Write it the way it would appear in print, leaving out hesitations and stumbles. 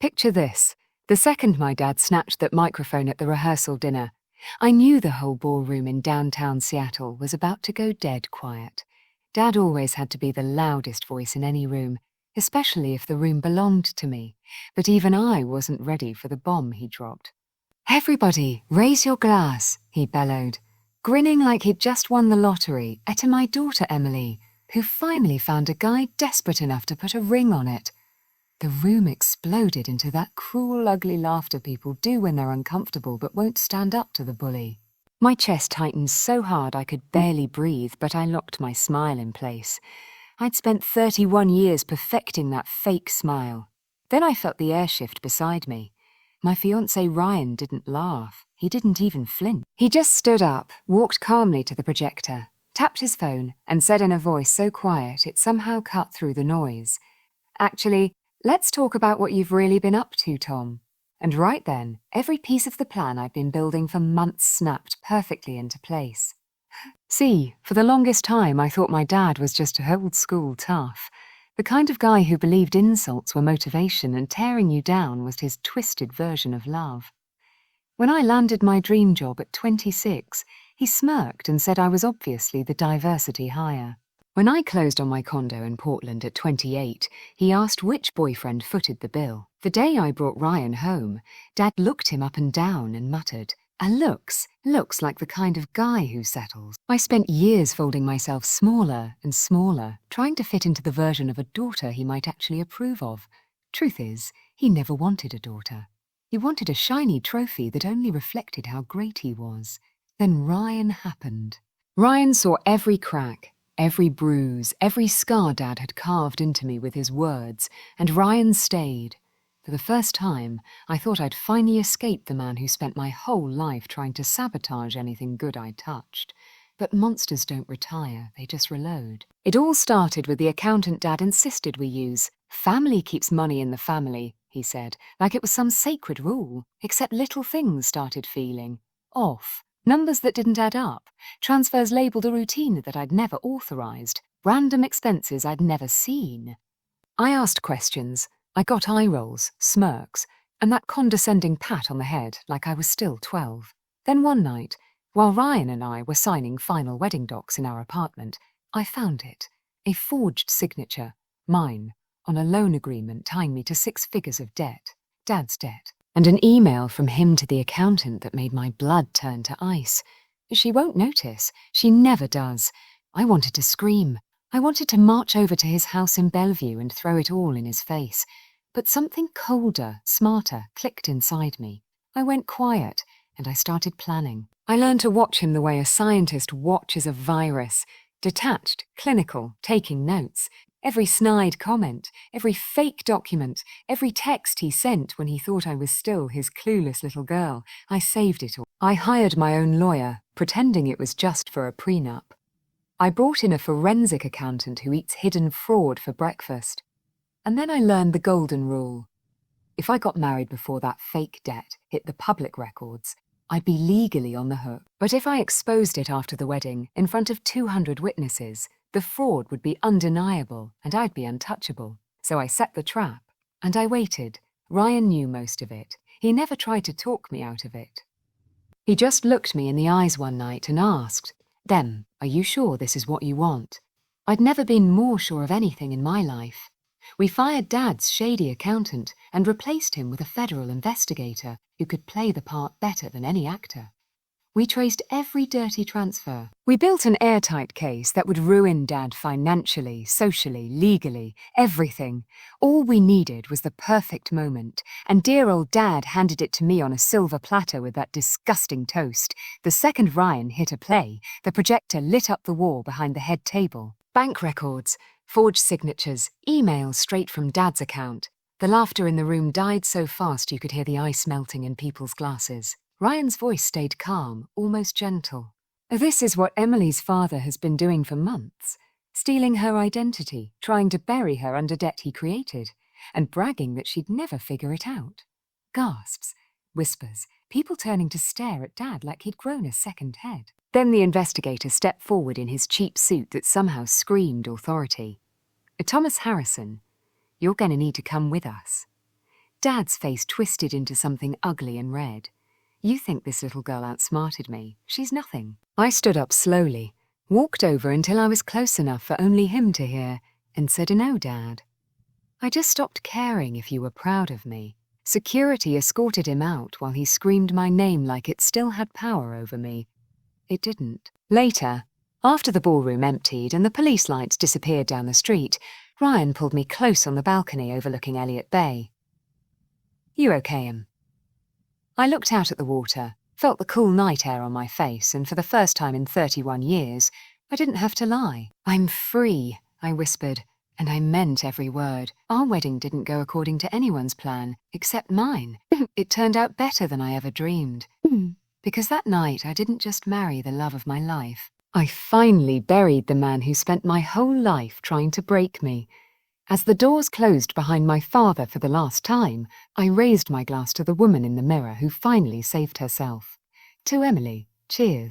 Picture this. The second my dad snatched that microphone at the rehearsal dinner, I knew the whole ballroom in downtown Seattle was about to go dead quiet. Dad always had to be the loudest voice in any room, especially if the room belonged to me, but even I wasn't ready for the bomb he dropped. "Everybody, raise your glass," he bellowed, grinning like he'd just won the lottery, to my daughter Emily, who finally found a guy desperate enough to put a ring on it. The room exploded into that cruel, ugly laughter people do when they're uncomfortable but won't stand up to the bully. My chest tightened so hard I could barely breathe, but I locked my smile in place. I'd spent 31 years perfecting that fake smile. Then I felt the air shift beside me. My fiancé Ryan didn't laugh. He didn't even flinch. He just stood up, walked calmly to the projector, tapped his phone, and said in a voice so quiet it somehow cut through the noise, "Actually, let's talk about what you've really been up to, Tom." And right then, every piece of the plan I'd been building for months snapped perfectly into place. See, for the longest time I thought my dad was just old school tough, the kind of guy who believed insults were motivation and tearing you down was his twisted version of love. When I landed my dream job at 26, he smirked and said I was obviously the diversity hire. When I closed on my condo in Portland at 28, he asked which boyfriend footed the bill. The day I brought Ryan home, Dad looked him up and down and muttered, looks like the kind of guy who settles." I spent years folding myself smaller and smaller, trying to fit into the version of a daughter he might actually approve of. Truth is, he never wanted a daughter. He wanted a shiny trophy that only reflected how great he was. Then Ryan happened. Ryan saw every crack, every bruise, every scar Dad had carved into me with his words, and Ryan stayed. For the first time, I thought I'd finally escaped the man who spent my whole life trying to sabotage anything good I touched. But monsters don't retire, they just reload. It all started with the accountant Dad insisted we use. "Family keeps money in the family," he said, like it was some sacred rule, except little things started feeling off. Numbers that didn't add up, transfers labelled a routine that I'd never authorised, random expenses I'd never seen. I asked questions. I got eye rolls, smirks, and that condescending pat on the head like I was still 12. Then one night, while Ryan and I were signing final wedding docs in our apartment, I found it, a forged signature, mine, on a loan agreement tying me to 6 figures of debt, Dad's debt, and an email from him to the accountant that made my blood turn to ice. She won't notice. She never does. I wanted to scream. I wanted to march over to his house in Bellevue and throw it all in his face. But something colder, smarter, clicked inside me. I went quiet, and I started planning. I learned to watch him the way a scientist watches a virus. Detached, clinical, taking notes. Every snide comment, every fake document, every text he sent when he thought I was still his clueless little girl, I saved it all. I hired my own lawyer, pretending it was just for a prenup. I brought in a forensic accountant who eats hidden fraud for breakfast. And then I learned the golden rule. If I got married before that fake debt hit the public records, I'd be legally on the hook. But if I exposed it after the wedding, in front of 200 witnesses, the fraud would be undeniable and I'd be untouchable. So I set the trap. And I waited. Ryan knew most of it. He never tried to talk me out of it. He just looked me in the eyes one night and asked, "Them, are you sure this is what you want?" I'd never been more sure of anything in my life. We fired Dad's shady accountant and replaced him with a federal investigator who could play the part better than any actor. We traced every dirty transfer. We built an airtight case that would ruin Dad financially, socially, legally, everything. All we needed was the perfect moment, and dear old Dad handed it to me on a silver platter with that disgusting toast. The second Ryan hit a play, the projector lit up the wall behind the head table. Bank records, forged signatures, emails straight from Dad's account. The laughter in the room died so fast you could hear the ice melting in people's glasses. Ryan's voice stayed calm, almost gentle. "This is what Emily's father has been doing for months, stealing her identity, trying to bury her under debt he created, and bragging that she'd never figure it out." Gasps, whispers, people turning to stare at Dad like he'd grown a second head. Then the investigator stepped forward in his cheap suit that somehow screamed authority. "Thomas Harrison, you're going to need to come with us." Dad's face twisted into something ugly and red. You think this little girl outsmarted me. She's nothing. I stood up slowly, walked over until I was close enough for only him to hear, and said, "No, Dad. I just stopped caring if you were proud of me." Security escorted him out while he screamed my name like it still had power over me. It didn't. Later, after the ballroom emptied and the police lights disappeared down the street, Ryan pulled me close on the balcony overlooking Elliott Bay. "You okay, Em?" I looked out at the water, felt the cool night air on my face, and for the first time in 31 years, I didn't have to lie. "I'm free," I whispered, and I meant every word. Our wedding didn't go according to anyone's plan, except mine. It turned out better than I ever dreamed. Because that night I didn't just marry the love of my life. I finally buried the man who spent my whole life trying to break me. As the doors closed behind my father for the last time, I raised my glass to the woman in the mirror who finally saved herself. To Emily, cheers.